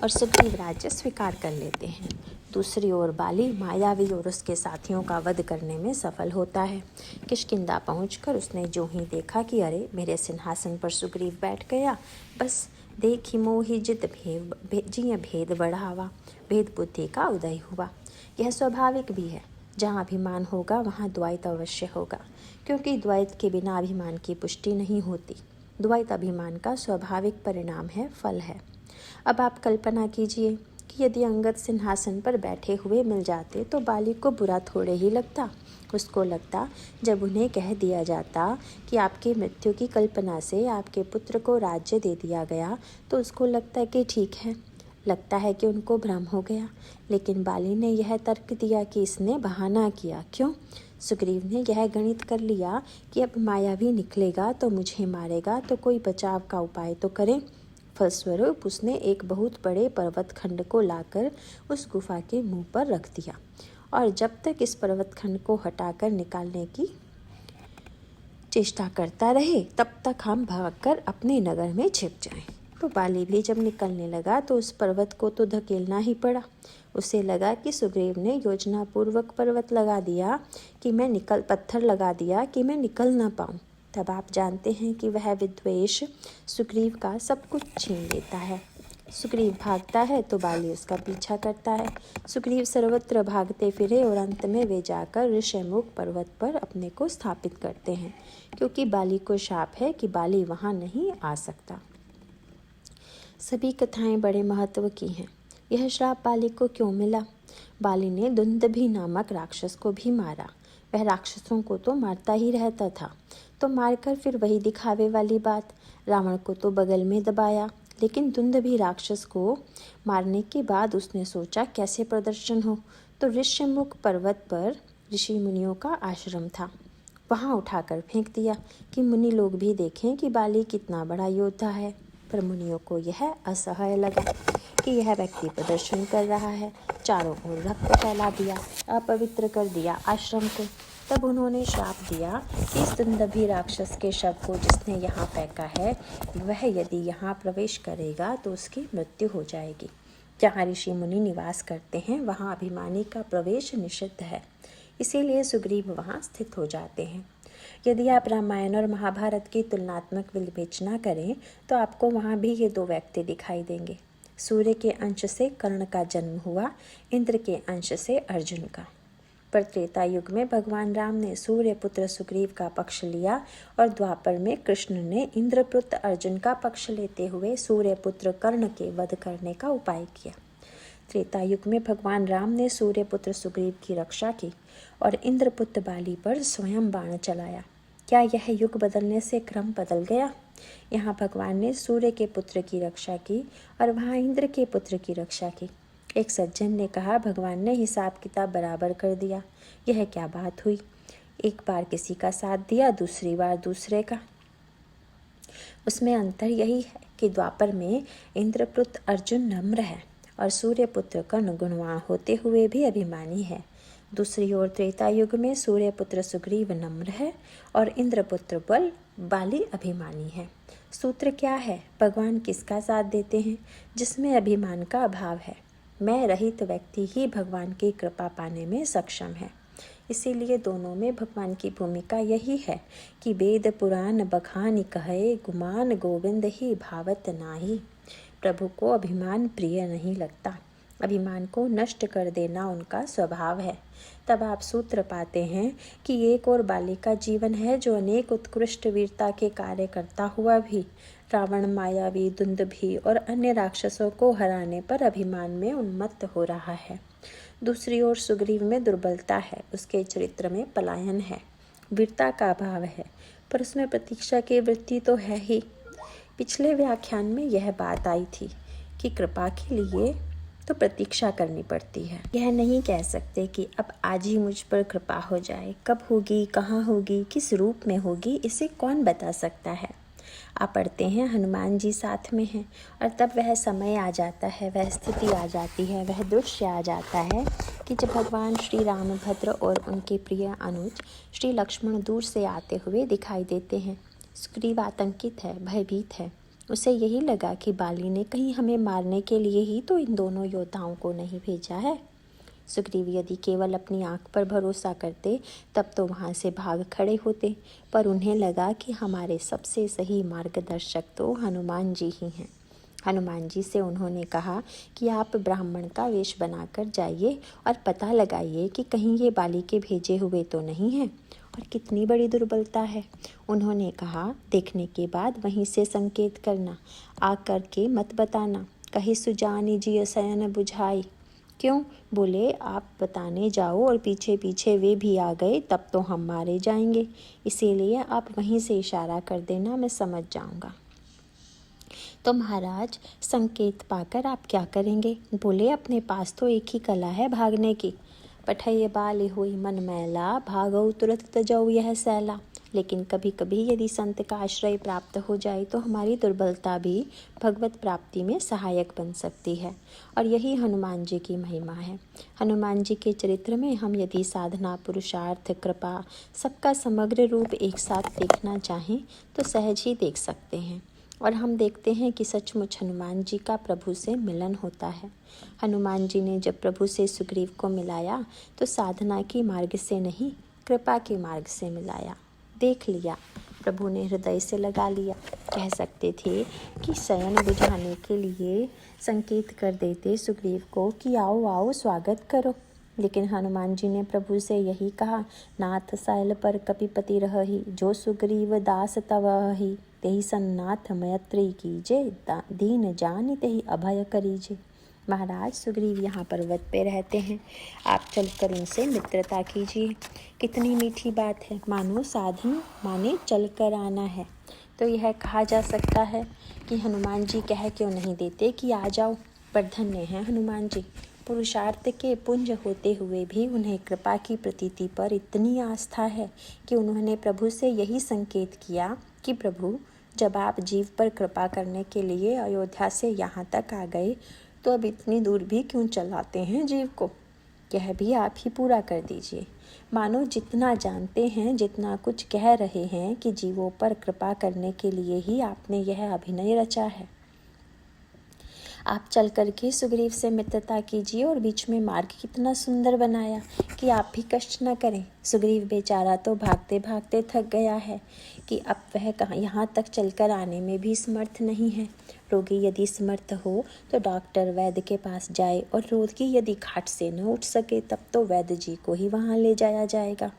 और सुग्रीव राज्य स्वीकार कर लेते हैं। दूसरी ओर बाली मायावी और उसके साथियों का वध करने में सफल होता है। किष्किंधा पहुंचकर उसने जो ही देखा कि अरे मेरे सिंहासन पर सुग्रीव बैठ गया, बस देखी मोहि जित जिय भेद बढ़ावा, भेद बुद्धि का उदय हुआ। यह स्वाभाविक भी है, जहाँ अभिमान होगा वहाँ द्वैत अवश्य होगा, क्योंकि द्वैत के बिना अभिमान की पुष्टि नहीं होती। द्वैत अभिमान का स्वाभाविक परिणाम है, फल है। अब आप कल्पना कीजिए कि यदि अंगद सिंहासन पर बैठे हुए मिल जाते तो बाली को बुरा थोड़े ही लगता। उसको लगता, जब उन्हें कह दिया जाता कि आपकी मृत्यु की कल्पना से आपके पुत्र को राज्य दे दिया गया, तो उसको लगता कि ठीक है। लगता है कि उनको भ्रम हो गया, लेकिन बाली ने यह तर्क दिया कि इसने बहाना किया। क्यों? सुग्रीव ने यह गणित कर लिया कि अब मायावी निकलेगा तो मुझे मारेगा, तो कोई बचाव का उपाय तो करें। फलस्वरूप उसने एक बहुत बड़े पर्वत खंड को लाकर उस गुफा के मुंह पर रख दिया, और जब तक इस पर्वत खंड को हटाकर निकालने की चेष्टा करता रहे तब तक हम भागकर अपने नगर में छिप जाएं। तो बाली भी जब निकलने लगा तो उस पर्वत को तो धकेलना ही पड़ा। उसे लगा कि सुग्रीव ने योजना पूर्वक पत्थर लगा दिया कि मैं निकल ना पाऊं। तब आप जानते हैं कि वह विद्वेष सुग्रीव का सब कुछ छीन लेता है। सुग्रीव भागता है तो बाली उसका पीछा करता है। सुग्रीव सर्वत्र भागते फिरे और अंत में वे जाकर ऋष्यमुख पर्वत पर अपने को स्थापित करते हैं, क्योंकि बाली को शाप है कि बाली वहां नहीं आ सकता। सभी कथाएं बड़े महत्व की हैं। यह श्राप बाली को क्यों मिला? बाली ने दुंदुभि नामक राक्षस को भी मारा। वह राक्षसों को तो मारता ही रहता था, तो मारकर फिर वही दिखावे वाली बात। रावण को तो बगल में दबाया, लेकिन दुंदुभि राक्षस को मारने के बाद उसने सोचा कैसे प्रदर्शन हो, तो ऋष्यमुख पर्वत पर ऋषि मुनियों का आश्रम था, वहां उठाकर फेंक दिया कि मुनि लोग भी देखें कि बाली कितना बड़ा योद्धा है। पर मुनियों को यह असह्य लगा कि यह व्यक्ति प्रदर्शन कर रहा है। चारों ओर रक्त फैला दिया, अपवित्र कर दिया आश्रम को। तब उन्होंने श्राप दिया कि इस दुंदुभि राक्षस के शव को जिसने यहाँ फेंका है, वह यदि यहाँ प्रवेश करेगा तो उसकी मृत्यु हो जाएगी। जहाँ ऋषि मुनि निवास करते हैं वहाँ अभिमानी का प्रवेश निषिद्ध है, इसीलिए सुग्रीव वहाँ स्थित हो जाते हैं। यदि आप रामायण और महाभारत की तुलनात्मक विवेचना करें तो आपको वहाँ भी ये दो व्यक्ति दिखाई देंगे। सूर्य के अंश से कर्ण का जन्म हुआ, इंद्र के अंश से अर्जुन का। पर त्रेता युग में भगवान राम ने सूर्य पुत्र सुग्रीव का पक्ष लिया, और द्वापर में कृष्ण ने इंद्रपुत्र अर्जुन का पक्ष लेते हुए सूर्य पुत्र कर्ण के वध करने का उपाय किया। त्रेता युग में भगवान राम ने सूर्य पुत्र सुग्रीव की रक्षा की और इंद्रपुत्र बाली पर स्वयं बाण चलाया। क्या यह युग बदलने से क्रम बदल गया? यहाँ भगवान ने सूर्य के पुत्र की रक्षा की और वहाँ इंद्र के पुत्र की रक्षा की। एक सज्जन ने कहा, भगवान ने हिसाब किताब बराबर कर दिया। यह क्या बात हुई? एक बार किसी का साथ दिया, दूसरी बार दूसरे का। उसमें अंतर यही है कि द्वापर में इंद्रपुत्र अर्जुन नम्र है और सूर्यपुत्र कर्ण गुणवान होते हुए भी अभिमानी है। दूसरी ओर त्रेता युग में सूर्यपुत्र सुग्रीव नम्र है और इंद्रपुत्र बाली अभिमानी है। सूत्र क्या है? भगवान किसका साथ देते हैं? जिसमें अभिमान का अभाव है। मैं रहित व्यक्ति ही भगवान की कृपा पाने में सक्षम है। इसीलिए दोनों में भगवान की भूमिका यही है कि वेद पुराण बखानी कहे, गुमान गोविंद ही भावत नाही। प्रभु को अभिमान प्रिय नहीं लगता। अभिमान को नष्ट कर देना उनका स्वभाव है। तब आप सूत्र पाते हैं कि एक और बाली का जीवन है जो अनेक उत्कृष्ट वीरता के कार्य करता हुआ भी रावण, मायावी, दुंदुभि और अन्य राक्षसों को हराने पर अभिमान में उन्मत्त हो रहा है। दूसरी ओर सुग्रीव में दुर्बलता है, उसके चरित्र में पलायन है, वीरता का अभाव है, पर उसमें प्रतीक्षा की वृत्ति तो है ही। पिछले व्याख्यान में यह बात आई थी कि कृपा के लिए तो प्रतीक्षा करनी पड़ती है। यह नहीं कह सकते कि अब आज ही मुझ पर कृपा हो जाए। कब होगी, कहाँ होगी, किस रूप में होगी, इसे कौन बता सकता है। आप पढ़ते हैं हनुमान जी साथ में हैं और तब वह समय आ जाता है, वह स्थिति आ जाती है, वह दृश्य आ जाता है कि जब भगवान श्री रामभद्र और उनके प्रिय अनुज श्री लक्ष्मण दूर से आते हुए दिखाई देते हैं। सुग्रीव आतंकित है, भयभीत है। उसे यही लगा कि बाली ने कहीं हमें मारने के लिए ही तो इन दोनों योद्धाओं को नहीं भेजा है। सुग्रीव यदि केवल अपनी आंख पर भरोसा करते तब तो वहाँ से भाग खड़े होते, पर उन्हें लगा कि हमारे सबसे सही मार्गदर्शक तो हनुमान जी ही हैं। हनुमान जी से उन्होंने कहा कि आप ब्राह्मण का वेश बनाकर जाइए और पता लगाइए कि कहीं ये बाली के भेजे हुए तो नहीं हैं। और कितनी बड़ी दुर्बलता है। उन्होंने कहा, देखने के बाद वहीं से संकेत करना, आ कर के मत बताना। कहीं सुजानी जी सयन बुझाई। क्यों? बोले, आप बताने जाओ और पीछे पीछे वे भी आ गए तब तो हम मारे जाएंगे। इसीलिए आप वहीं से इशारा कर देना, मैं समझ जाऊंगा। तो महाराज, संकेत पाकर आप क्या करेंगे? बोले, अपने पास तो एक ही कला है भागने की। पठय बाल हुई मन मैला, भागो तुरंत तजौ यह सैला। लेकिन कभी कभी यदि संत का आश्रय प्राप्त हो जाए तो हमारी दुर्बलता भी भगवत प्राप्ति में सहायक बन सकती है। और यही हनुमान जी की महिमा है। हनुमान जी के चरित्र में हम यदि साधना, पुरुषार्थ, कृपा, सबका समग्र रूप एक साथ देखना चाहें तो सहज ही देख सकते हैं। और हम देखते हैं कि सचमुच हनुमान जी का प्रभु से मिलन होता है। हनुमान जी ने जब प्रभु से सुग्रीव को मिलाया तो साधना के मार्ग से नहीं, कृपा के मार्ग से मिलाया। देख लिया, प्रभु ने हृदय से लगा लिया। कह सकते थे कि शयन बुझाने के लिए संकेत कर देते सुग्रीव को कि आओ आओ स्वागत करो, लेकिन हनुमान जी ने प्रभु से यही कहा, नाथ सायल पर कपिपति रही, जो सुग्रीव दास तवहि, तेहि सन्नाथ मैत्री कीजे, दीन जानि तेहि अभय करीजे। महाराज, सुग्रीव यहाँ पर्वत पे रहते हैं, आप चलकर उनसे मित्रता कीजिए। कितनी मीठी बात है, मानो साधन माने चलकर आना है। तो यह कहा जा सकता है कि हनुमान जी कह क्यों नहीं देते कि आ जाओ, पर धन्य हैं हनुमान जी। पुरुषार्थ के पुंज होते हुए भी उन्हें कृपा की प्रतीति पर इतनी आस्था है कि उन्होंने प्रभु से यही संकेत किया कि प्रभु, जब आप जीव पर कृपा करने के लिए अयोध्या से यहाँ तक आ गए तो अब इतनी दूर भी क्यों चलाते हैं जीव को, यह भी आप ही पूरा कर दीजिए। मानो जितना जानते हैं, जितना कुछ कह रहे हैं कि जीवों पर कृपा करने के लिए ही आपने यह अभिनय रचा है। आप चल करके सुग्रीव से मित्रता कीजिए और बीच में मार्ग कितना सुंदर बनाया कि आप भी कष्ट न करें। सुग्रीव बेचारा तो भागते भागते थक गया है कि अब वह कहाँ यहाँ तक चलकर आने में भी समर्थ नहीं है। रोगी यदि समर्थ हो तो डॉक्टर वैद्य के पास जाए, और रोगी यदि खाट से न उठ सके तब तो वैद्य जी को ही वहाँ ले जाया जाएगा।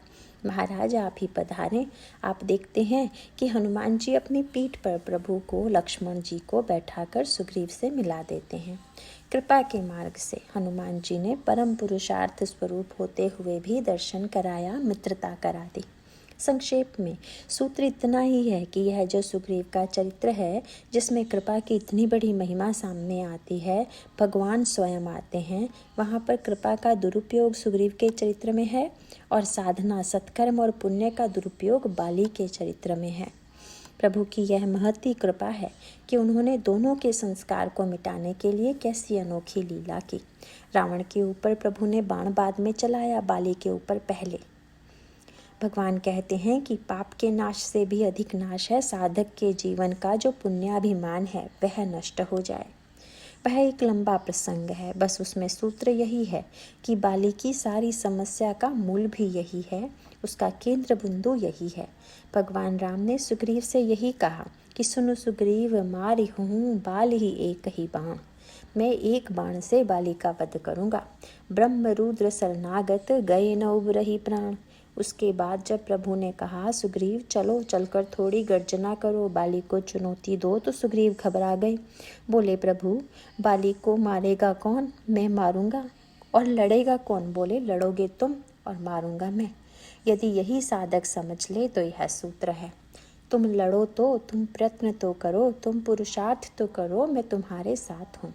महाराज, आप ही पधारें। आप देखते हैं कि हनुमान जी अपनी पीठ पर प्रभु को, लक्ष्मण जी को बैठाकर सुग्रीव से मिला देते हैं। कृपा के मार्ग से हनुमान जी ने परम पुरुषार्थ स्वरूप होते हुए भी दर्शन कराया, मित्रता करा दी। संक्षेप में सूत्र इतना ही है कि यह जो सुग्रीव का चरित्र है, जिसमें कृपा की इतनी बड़ी महिमा सामने आती है, भगवान स्वयं आते हैं, वहाँ पर कृपा का दुरुपयोग सुग्रीव के चरित्र में है और साधना, सत्कर्म और पुण्य का दुरुपयोग बाली के चरित्र में है। प्रभु की यह महती कृपा है कि उन्होंने दोनों के संस्कार को मिटाने के लिए कैसी अनोखी लीला की। रावण के ऊपर प्रभु ने बाण बाद में चलाया, बाली के ऊपर पहले। भगवान कहते हैं कि पाप के नाश से भी अधिक नाश है साधक के जीवन का जो पुण्याभिमान है वह नष्ट हो जाए। वह एक लंबा प्रसंग है, बस उसमें सूत्र यही है कि बाली की सारी समस्या का मूल भी यही है, उसका केंद्र बिंदु यही है। भगवान राम ने सुग्रीव से यही कहा कि सुनो सुग्रीव, मारि हूँ बाल ही एक ही बाण। मैं एक बाण से बाली का वध करूँगा। ब्रह्म रुद्र शरणागत, गए न उबरहि प्राण। उसके बाद जब प्रभु ने कहा सुग्रीव चलो, चलकर थोड़ी गर्जना करो, बाली को चुनौती दो, तो सुग्रीव घबरा गए। बोले प्रभु, बाली को मारेगा कौन? मैं मारूंगा। और लड़ेगा कौन? बोले लड़ोगे तुम और मारूंगा मैं। यदि यही साधक समझ ले तो यह सूत्र है। तुम लड़ो तो, तुम प्रयत्न तो करो, तुम पुरुषार्थ तो करो, मैं तुम्हारे साथ हूँ।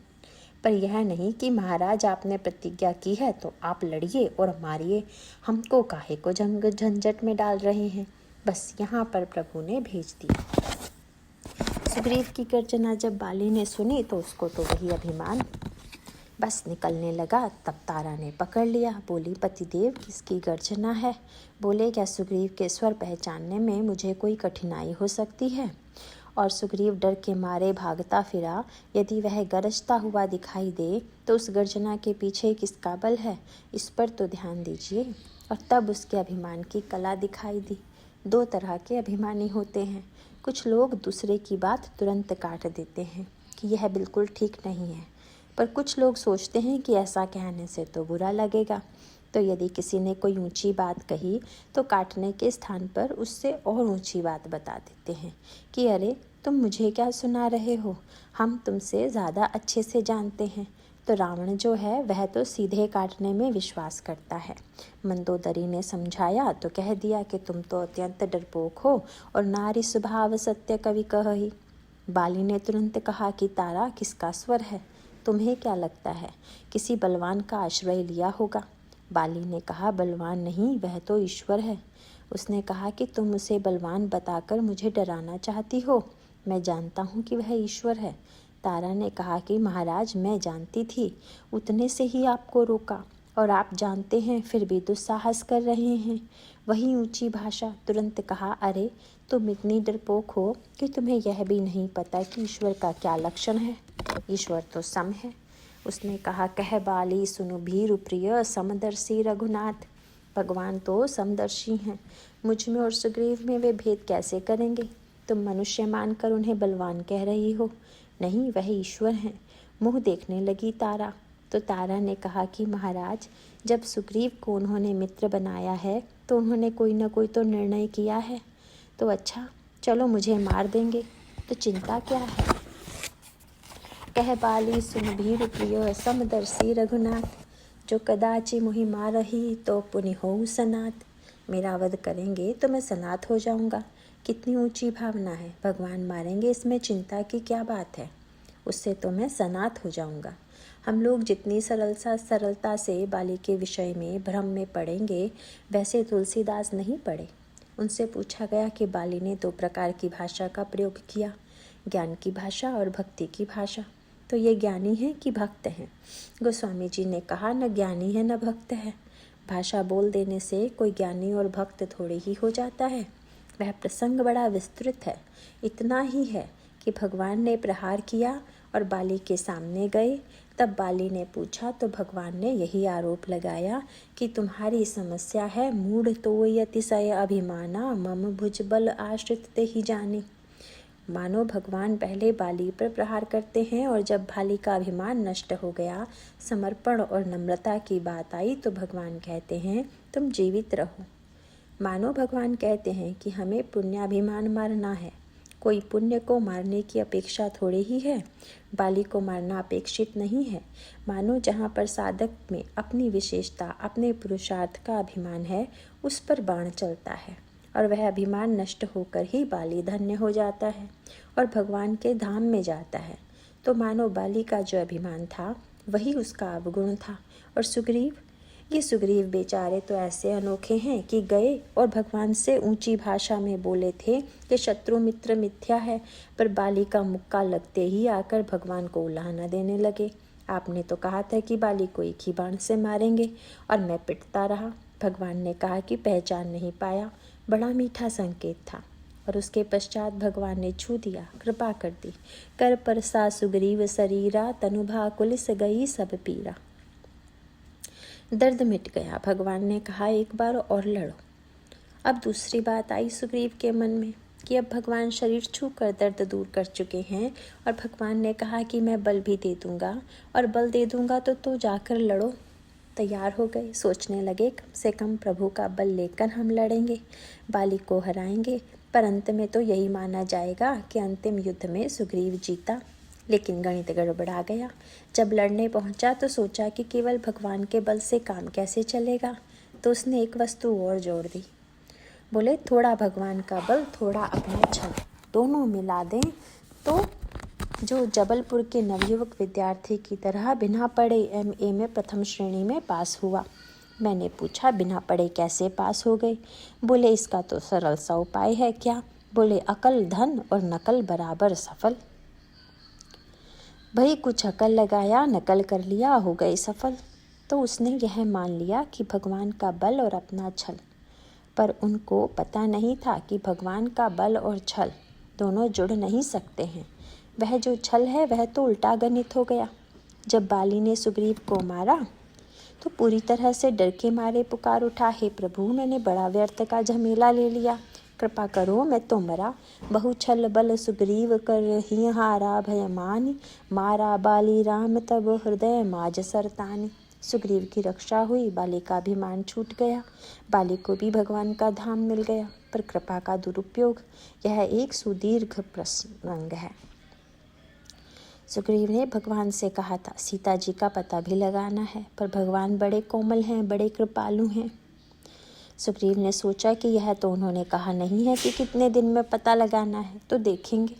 पर यह नहीं कि महाराज आपने प्रतिज्ञा की है तो आप लड़िए और मारिए, हमको काहे को झंझट में डाल रहे हैं। बस यहाँ पर प्रभु ने भेज दिया। सुग्रीव की गर्जना जब बाली ने सुनी तो उसको तो वही अभिमान बस निकलने लगा। तब तारा ने पकड़ लिया। बोली पतिदेव, किसकी गर्जना है? बोले क्या सुग्रीव के स्वर पहचानने में मुझे कोई कठिनाई हो सकती है? और सुग्रीव डर के मारे भागता फिरा। यदि वह गरजता हुआ दिखाई दे तो उस गर्जना के पीछे किसका बल है, इस पर तो ध्यान दीजिए। और तब उसके अभिमान की कला दिखाई दी। दो तरह के अभिमानी होते हैं। कुछ लोग दूसरे की बात तुरंत काट देते हैं कि यह बिल्कुल ठीक नहीं है, पर कुछ लोग सोचते हैं कि ऐसा कहने से तो बुरा लगेगा। तो यदि किसी ने कोई ऊंची बात कही तो काटने के स्थान पर उससे और ऊंची बात बता देते हैं कि अरे तुम मुझे क्या सुना रहे हो, हम तुमसे ज़्यादा अच्छे से जानते हैं। तो रावण जो है वह तो सीधे काटने में विश्वास करता है। मंदोदरी ने समझाया तो कह दिया कि तुम तो अत्यंत डरपोक हो और नारी स्वभाव सत्य कवि कही। बाली ने तुरंत कहा कि तारा, किसका स्वर है? तुम्हें क्या लगता है किसी बलवान का आश्रय लिया होगा? बाली ने कहा बलवान नहीं, वह तो ईश्वर है। उसने कहा कि तुम उसे बलवान बताकर मुझे डराना चाहती हो, मैं जानता हूँ कि वह ईश्वर है। तारा ने कहा कि महाराज मैं जानती थी, उतने से ही आपको रोका, और आप जानते हैं फिर भी दुस्साहस कर रहे हैं। वही ऊंची भाषा। तुरंत कहा अरे तुम इतनी डरपोक हो कि तुम्हें यह भी नहीं पता कि ईश्वर का क्या लक्षण है। ईश्वर तो सम है। उसने कहा कह बाली सुनु भीरु प्रिय, समदर्शी रघुनाथ। भगवान तो समदर्शी हैं, मुझ में और सुग्रीव में वे भेद कैसे करेंगे? तुम मनुष्य मानकर उन्हें बलवान कह रही हो, नहीं वह ईश्वर हैं। मुँह देखने लगी तारा। तो तारा ने कहा कि महाराज, जब सुग्रीव को उन्होंने मित्र बनाया है तो उन्होंने कोई न कोई तो निर्णय किया है। तो अच्छा चलो, मुझे मार देंगे तो चिंता क्या है? कह बाली सुन भीरु प्रिय, समदर्शी रघुनाथ। जो कदाचि मुहि मारही तो पुनि होऊँ सनात। मेरा वध करेंगे तो मैं सनात हो जाऊंगा। कितनी ऊंची भावना है। भगवान मारेंगे इसमें चिंता की क्या बात है? उससे तो मैं सनात हो जाऊंगा। हम लोग जितनी सरलता से बाली के विषय में भ्रम में पड़ेंगे, वैसे तुलसीदास नहीं पड़े। उनसे पूछा गया कि बाली ने दो प्रकार की भाषा का प्रयोग किया, ज्ञान की भाषा और भक्ति की भाषा। तो ये ज्ञानी है कि भक्त हैं? गोस्वामी जी ने कहा न ज्ञानी है न भक्त है। भाषा बोल देने से कोई ज्ञानी और भक्त थोड़ी ही हो जाता है। वह प्रसंग बड़ा विस्तृत है। इतना ही है कि भगवान ने प्रहार किया और बाली के सामने गए। तब बाली ने पूछा तो भगवान ने यही आरोप लगाया कि तुम्हारी समस्या है मूढ़ तोय अतिशय अभिमाना, मम भुजबल आश्रित ते ही जाने। मानो भगवान पहले बाली पर प्रहार करते हैं और जब बाली का अभिमान नष्ट हो गया, समर्पण और नम्रता की बात आई तो भगवान कहते हैं तुम जीवित रहो। मानो भगवान कहते हैं कि हमें पुण्याभिमान मारना है। कोई पुण्य को मारने की अपेक्षा थोड़ी ही है। बाली को मारना अपेक्षित नहीं है। मानो जहाँ पर साधक में अपनी विशेषता, अपने पुरुषार्थ का अभिमान है, उस पर बाण चलता है और वह अभिमान नष्ट होकर ही बाली धन्य हो जाता है और भगवान के धाम में जाता है। तो मानो बाली का जो अभिमान था वही उसका अवगुण था। और सुग्रीव बेचारे तो ऐसे अनोखे हैं कि गए और भगवान से ऊंची भाषा में बोले थे कि शत्रु मित्र मिथ्या है, पर बाली का मुक्का लगते ही आकर भगवान को उलाहना देने लगे। आपने तो कहा था कि बाली को एक ही बाण से मारेंगे और मैं पिटता रहा। भगवान ने कहा कि पहचान नहीं पाया। बड़ा मीठा संकेत था। और उसके पश्चात भगवान ने छू दिया, कृपा कर दी। कर परसा सुग्रीव शरीरा, तनुभा कुलिस गई सब पीरा। दर्द मिट गया। भगवान ने कहा एक बार और लड़ो। अब दूसरी बात आई सुग्रीव के मन में कि अब भगवान शरीर छू कर दर्द दूर कर चुके हैं और भगवान ने कहा कि मैं बल भी दे दूंगा और बल दे दूंगा तो जाकर लड़ो। तैयार हो गए, सोचने लगे कम से कम प्रभु का बल लेकर हम लड़ेंगे, बाली को हराएंगे, पर अंत में तो यही माना जाएगा कि अंतिम युद्ध में सुग्रीव जीता। लेकिन गणित गड़बड़ा गया। जब लड़ने पहुंचा तो सोचा कि केवल भगवान के बल से काम कैसे चलेगा, तो उसने एक वस्तु और जोड़ दी। बोले थोड़ा भगवान का बल, थोड़ा अपना छल, दोनों मिला दें तो जो जबलपुर के नवयुवक विद्यार्थी की तरह बिना पढ़े MA में प्रथम श्रेणी में पास हुआ। मैंने पूछा बिना पढ़े कैसे पास हो गए? बोले इसका तो सरल सा उपाय है। क्या? बोले अकल धन और नकल बराबर सफल। भाई कुछ अकल लगाया, नकल कर लिया, हो गए सफल। तो उसने यह मान लिया कि भगवान का बल और अपना छल, पर उनको पता नहीं था कि भगवान का बल और छल दोनों जुड़ नहीं सकते हैं। वह जो छल है वह तो उल्टा गणित हो गया। जब बाली ने सुग्रीव को मारा तो पूरी तरह से डर के मारे पुकार उठा, हे प्रभु मैंने बड़ा व्यर्थ का झमेला ले लिया, कृपा करो मैं तो मरा। बहु छल बल सुग्रीव कर ही हारा, भयमानी मारा बाली राम तब हृदय माज सरतानी। सुग्रीव की रक्षा हुई, बाली का अभिमान छूट गया, बाली को भी भगवान का धाम मिल गया। पर कृपा का दुरुपयोग, यह एक सुदीर्घ प्रसंग है। सुग्रीव ने भगवान से कहा था सीता जी का पता भी लगाना है, पर भगवान बड़े कोमल हैं, बड़े कृपालु हैं। सुग्रीव ने सोचा कि यह तो उन्होंने कहा नहीं है कि कितने दिन में पता लगाना है, तो देखेंगे।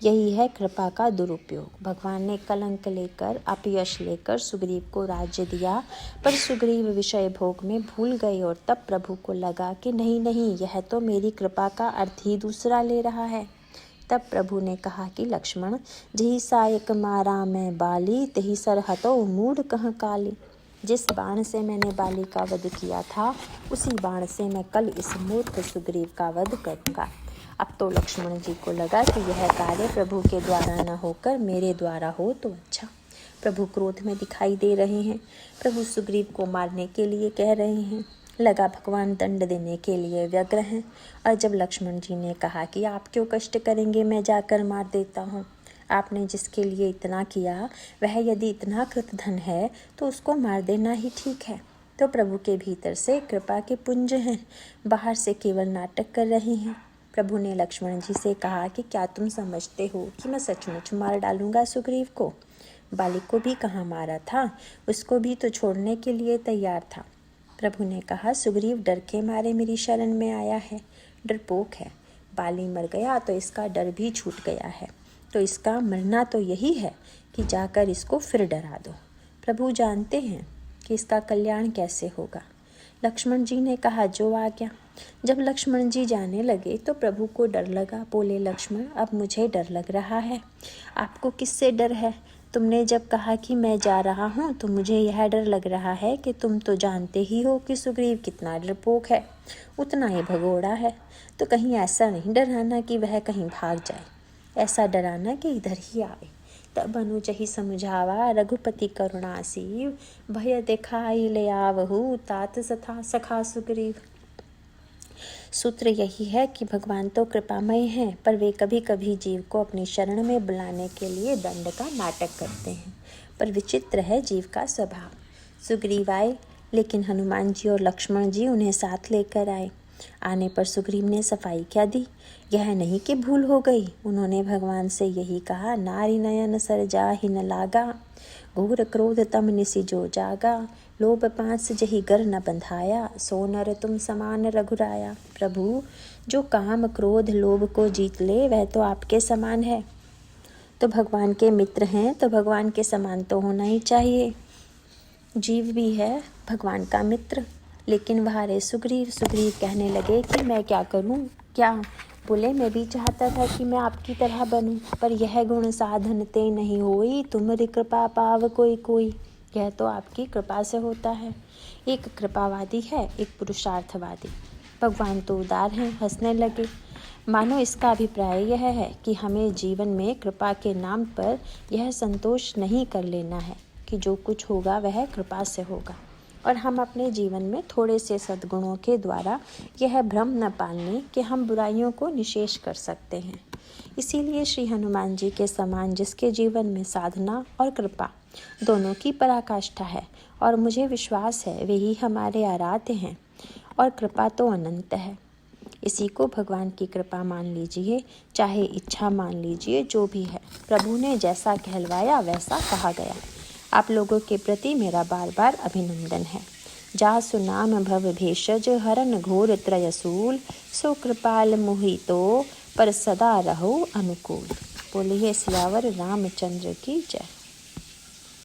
यही है कृपा का दुरुपयोग। भगवान ने कलंक लेकर, अपयश लेकर सुग्रीव को राज्य दिया, पर सुग्रीव विषय भोग में भूल गए और तब प्रभु को लगा कि नहीं, यह तो मेरी कृपा का अर्थ ही दूसरा ले रहा है। तब प्रभु ने कहा कि लक्ष्मण, जही सायक मारा मैं बाली, तही सर हतो मूढ़ कह काली। जिस बाण से मैंने बाली का वध किया था, उसी बाण से मैं कल इस मूर्ख सुग्रीव का वध करूंगा। अब तो लक्ष्मण जी को लगा कि यह कार्य प्रभु के द्वारा न होकर मेरे द्वारा हो तो अच्छा। प्रभु क्रोध में दिखाई दे रहे हैं, प्रभु सुग्रीव को मारने के लिए कह रहे हैं, लगा भगवान दंड देने के लिए व्यग्र हैं। और जब लक्ष्मण जी ने कहा कि आप क्यों कष्ट करेंगे, मैं जाकर मार देता हूँ, आपने जिसके लिए इतना किया वह यदि इतना कृतधन है तो उसको मार देना ही ठीक है। तो प्रभु के भीतर से कृपा के पुंज हैं, बाहर से केवल नाटक कर रहे हैं। प्रभु ने लक्ष्मण जी से कहा कि क्या तुम समझते हो कि मैं सचमुच मार डालूंगा सुग्रीव को? बाली को भी कहाँ मारा था, उसको भी तो छोड़ने के लिए तैयार था। प्रभु ने कहा सुग्रीव डर के मारे मेरी शरण में आया है, डरपोक है। बाली मर गया तो इसका डर भी छूट गया है, तो इसका मरना तो यही है कि जाकर इसको फिर डरा दो। प्रभु जानते हैं कि इसका कल्याण कैसे होगा। लक्ष्मण जी ने कहा जो आज्ञा। जब लक्ष्मण जी जाने लगे तो प्रभु को डर लगा। बोले लक्ष्मण, अब मुझे डर लग रहा है। आपको किससे डर है? तुमने जब कहा कि मैं जा रहा हूँ तो मुझे यह डर लग रहा है कि तुम तो जानते ही हो कि सुग्रीव कितना डरपोक है, उतना ही भगोड़ा है। तो कहीं ऐसा नहीं डराना कि वह कहीं भाग जाए, ऐसा डराना कि इधर ही आवे। तब अनुज ही समझावा, रघुपति करुणासीव, भय दिखाई ले आवहु, तात सखा सुग्रीव। सूत्र यही है कि भगवान तो कृपामय हैं, पर वे कभी कभी जीव को अपनी शरण में बुलाने के लिए दंड का नाटक करते हैं। पर विचित्र है जीव का स्वभाव। सुग्रीव आए, लेकिन हनुमान जी और लक्ष्मण जी उन्हें साथ लेकर आए। आने पर सुग्रीव ने सफाई क्या दी? यह नहीं कि भूल हो गई, उन्होंने भगवान से यही कहा, नारी नयन सर जाहि न लागा, घोर क्रोध तम निसि जो जागा, लोभ पास जही गर न बंधाया, सो नर तुम समान रघुराया। प्रभु, जो काम क्रोध लोभ को जीत ले वह तो आपके समान है। तो भगवान के मित्र हैं तो भगवान के समान तो होना ही चाहिए। जीव भी है भगवान का मित्र। लेकिन वहारे सुग्रीव कहने लगे कि मैं क्या करूं? क्या? बोले मैं भी चाहता था कि मैं आपकी तरह बनूं, पर यह गुण साधन ते नहीं होई, तुम्हारी कृपा पाव कोई। यह तो आपकी कृपा से होता है। एक कृपावादी है, एक पुरुषार्थवादी। भगवान तो उदार हैं, हंसने लगे। मानो इसका अभिप्राय यह है कि हमें जीवन में कृपा के नाम पर यह संतोष नहीं कर लेना है कि जो कुछ होगा वह कृपा से होगा, और हम अपने जीवन में थोड़े से सद्गुणों के द्वारा यह भ्रम न पालने कि हम बुराइयों को निशेष कर सकते हैं। इसीलिए श्री हनुमान जी के समान जिसके जीवन में साधना और कृपा दोनों की पराकाष्ठा है, और मुझे विश्वास है वे ही हमारे आराध्य हैं, और कृपा तो अनंत है। इसी को भगवान की कृपा मान लीजिए, चाहे इच्छा मान लीजिए, जो भी है प्रभु ने जैसा कहलवाया वैसा कहा गया। आप लोगों के प्रति मेरा बार बार अभिनंदन है। जासु नाम भव भेषज हरन घोर त्रयसूल, सो कृपाल मोहितो पर सदा रहो अनुकूल। बोलिए सियावर रामचंद्र की जय।